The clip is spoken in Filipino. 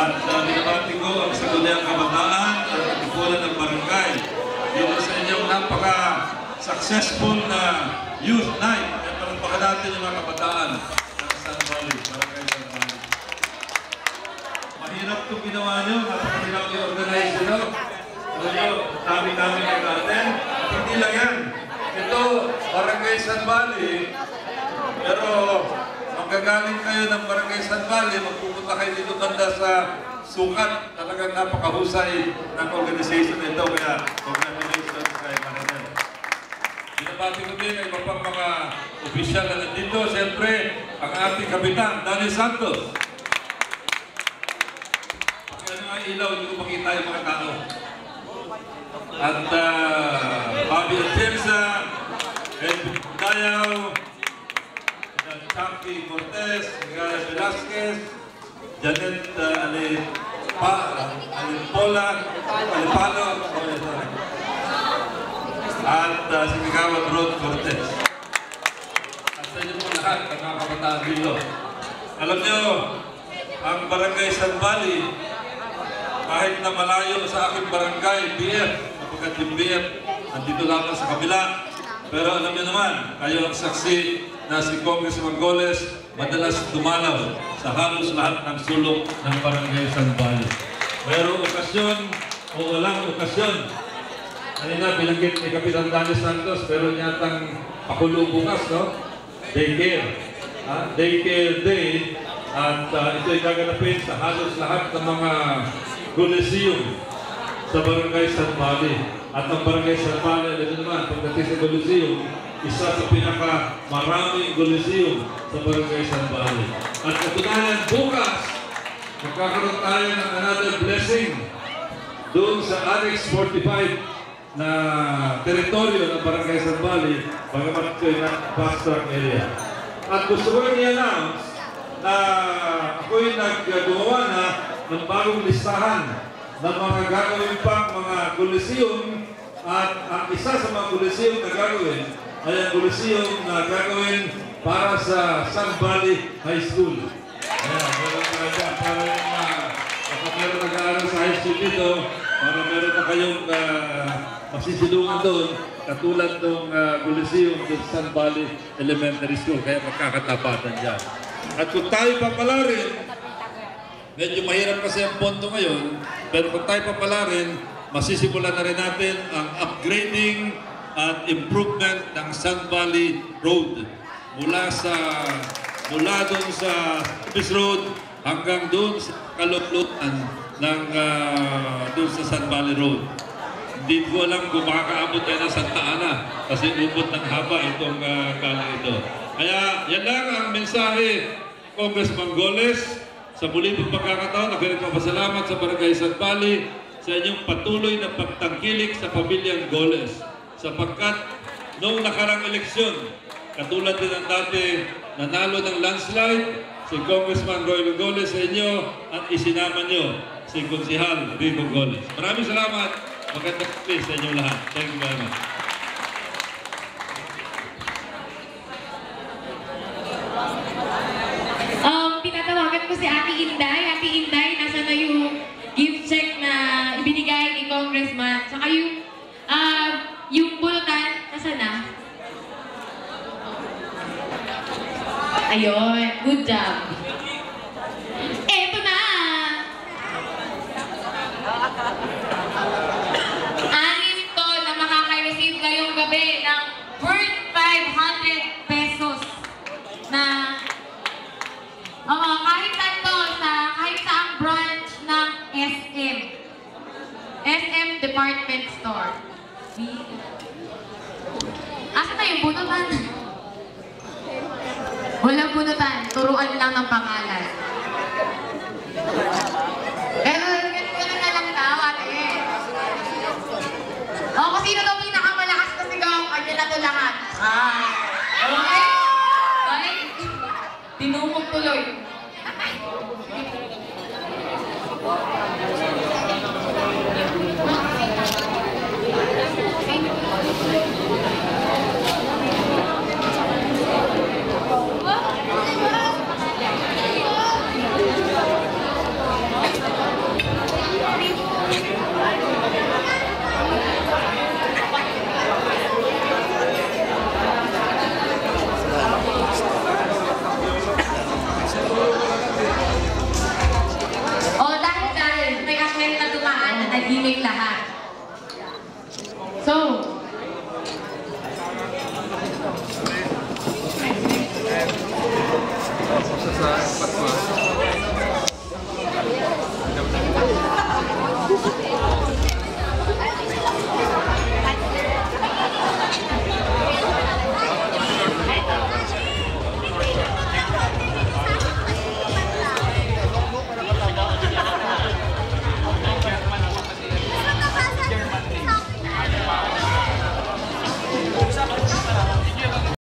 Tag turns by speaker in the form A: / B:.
A: At binabati ko ang Sangguniang Kabataan at katipunan ng barangay dito sa inyong napaka-successful na youth night. At palagpakan natin yung mga kabataan ng San Valley, barangay San Valley. Mahirap itong ginawa nyo, napakahirap i-organize nyo. Kami-kami nag-attend. Hindi lang yan. Ito, barangay San Valley, pero magagaling kayo ng barangay San Valley, magpupunta kayo dito banda sa sukat. Talagang napakahusay ng organization nito. Kaya, congratulations kay Mananel. Binabati ko din ay iba pang mga opisyal na nandito. Siyempre, ang ating kapitan, Danny Santos. Kaya nga ilaw, hindi ko makita yung mga tao. At Bobby Atienza, Edwin Dayaw, Chucky Cortez, Miguel Velasquez, Janet Alipolo, at si Kagawad Rod Cortez. At sa inyo po lahat, ang mga kabataan dito. Alam nyo, ang barangay San Valley, kahit na malayo sa aking barangay, BF, kapagkat yung BF, nandito lamang sa kabila. Pero alam niyo naman, kayo ang saksi na si Congressman Goles madalas dumalaw sa halos lahat ng sulok ng barangay San Valley. Mayroong okasyon o walang okasyon. Kanina binanggit ni Kapitan Danny Santos, pero niyatang pakulo bukas, no? Daycare. Daycare Day. At ito'y gaganapin sa halos lahat ng mga Coliseum sa barangay San Valley. At ang barangay San Valley, alam naman, pagdating sa Coliseum, isa sa pinaka-maraming Coliseum sa barangay San Valley. At katunayan, bukas, magkakaroon tayo ng another blessing doon sa Annex 45 na teritoryo ng barangay San Valley, bagamat ito na fast track area. At gusto ko rin i-announce na ako'y naggumawa na ng bagong listahan ng mga gagawin pang mga Coliseum. At ang isa sa mga Coliseum na gagawin ay ang Coliseum na gagawin para sa San Valley High School. Ayan, meron tayo dyan para kapag meron nag-aaral sa high school dito, para meron na kayong masisilungan doon, katulad ng Coliseum ng San Valley Elementary School. Kaya magkakatapatan dyan. At kung tayo papalarin, medyo mahirap kasi ang pondo ngayon, pero kung tayo papalarin, masisimulan na rin natin ang upgrading at improvement ng San Valley Road. Mula doon sa Service Road hanggang doon sa kalulutan ng doon sa San Valley Road. Hindi ko alam kung makakaabot tayo ng Santa Ana kasi ubot ng haba itong kala ito. Kaya yan lang ang mensahe, Congressman Goles. Sa muli pong pagkakataon, nagpapasalamat sa Barangay San Valley sa inyong patuloy na pagtangkilik sa pamilyang Goles. Sapagkat noong nakarang eleksyon, katulad din ng dati, nanalo ng landslide si Congressman Roy Goles sa inyo at isinama nyo si Konsehal Rico Goles. Maraming salamat. Magandang please sa inyong lahat. Thank you very much.
B: Tinatawagan ko si Ate Inday. Ate Inday, nasa na yung gift check na ibinigay ni Congressman? Saka yung bulutan, nasa na? Ayun, good job. Eto na! Anim to na makaka-receive ngayong gabi ng worth 500 pesos na kahit saan to, kahit saang branch ng SM. SM Department Store. Asa na yung bunutan? Walang bunutan. Turuan lang ng pangalan. Pero ganun na lang daw, ate. O, kung sino daw